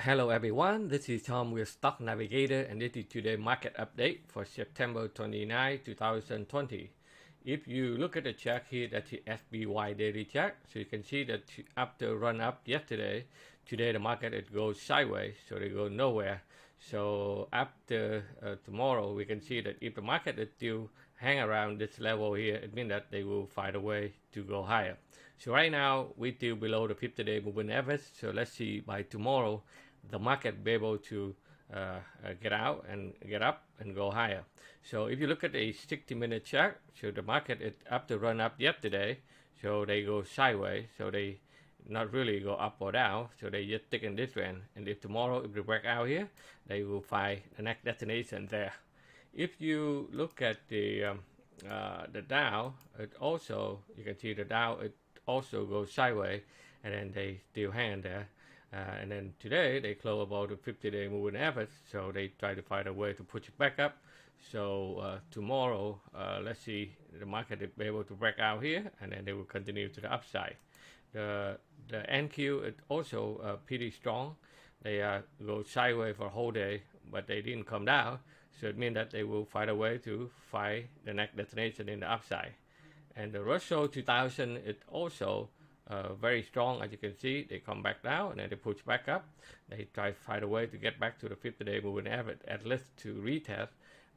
Hello everyone, this is Tom with Stock Navigator and this is today's market update for September 29, 2020. If you look at the chart here, that's the SPY daily chart. So you can see that after run up yesterday, today the market it goes sideways, so they go nowhere. So after tomorrow, we can see that if the market is still hang around this level here, it means that they will find a way to go higher. So right now we're still below the 50-day moving average. So let's see by tomorrow the market be able to get out and get up and go higher. So if you look at a 60-minute chart, so the market is up to run up yesterday, so they go sideways, so they not really go up or down, so they just stick in this trend. And if tomorrow if they break out here, they will find the next destination there. If you look at the Dow, it also, you can see the Dow it also goes sideways, and then they still hang there. And then today they close about the 50-day moving average, so they try to find a way to push it back up. So tomorrow, let's see, the market will be able to break out here, and then they will continue to the upside. The NQ is also pretty strong. They go sideways for a whole day, but they didn't come down, so it means that they will find a way to find the next destination in the upside. And the Russell 2000 is also very strong. As you can see, they come back down and then they push back up. They try to find a way to get back to the 50-day moving average, at least to retest,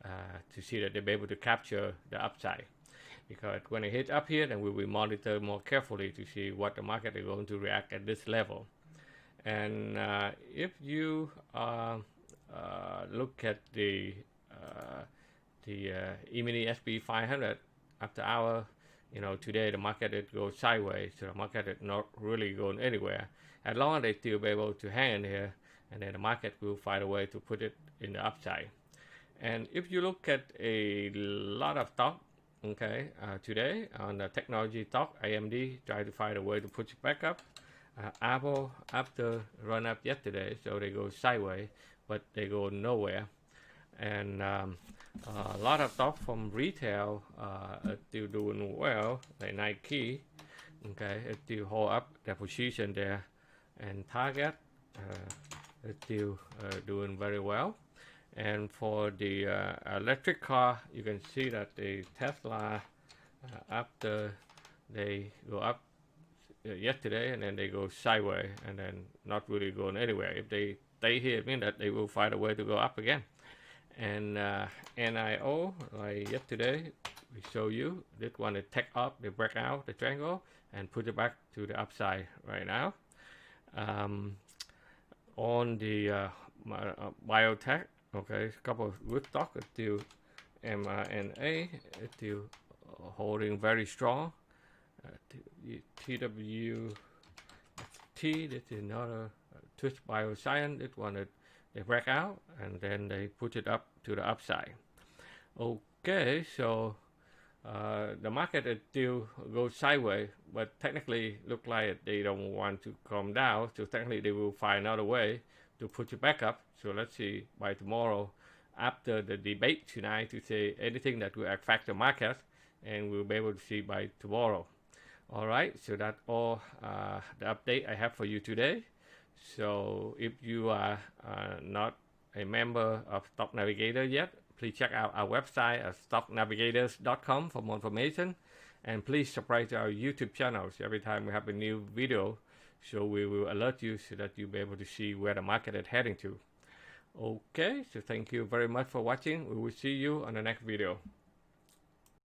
to see that they'll be able to capture the upside. Because when it hits up here, then we will monitor more carefully to see what the market is going to react at this level. And if you look at the E-mini SP 500 after hour, today the market it goes sideways, so the market is not really going anywhere. As long as they still be able to hang in here, and then the market will find a way to put it in the upside. And if you look at a lot of stock, today on the technology stock, AMD tried to find a way to push it back up. Apple after run up yesterday, so they go sideways, but they go nowhere. And a lot of stock from retail are still doing well, like Nike, it still hold up their position there, and Target is still doing very well. And for the electric car, you can see that the Tesla, after they go up yesterday, and then they go sideways, and then not really going anywhere. If they stay here, it means that they will find a way to go up again. And NIO, like yesterday, we show you this one is take up, they break out the triangle and put it back to the upside right now. On the biotech, a couple of good stock, it's still mRNA, it's still holding very strong. TWT, this is another Twitch Bioscience, this one is they break out and then they put it up to the upside. Okay, so the market is still goes sideways, but technically look like they don't want to come down, so technically they will find another way to put it back up. So let's see by tomorrow after the debate tonight to say anything that will affect the market, and we'll be able to see by tomorrow. All right, so that's all the update I have for you today. So if you are not a member of Stock Navigator yet, please check out our website at stocknavigators.com for more information, and please subscribe to our YouTube channel so every time we have a new video, so we will alert you so that you'll be able to see where the market is heading to. Okay, so thank you very much for watching. We will see you on the next video.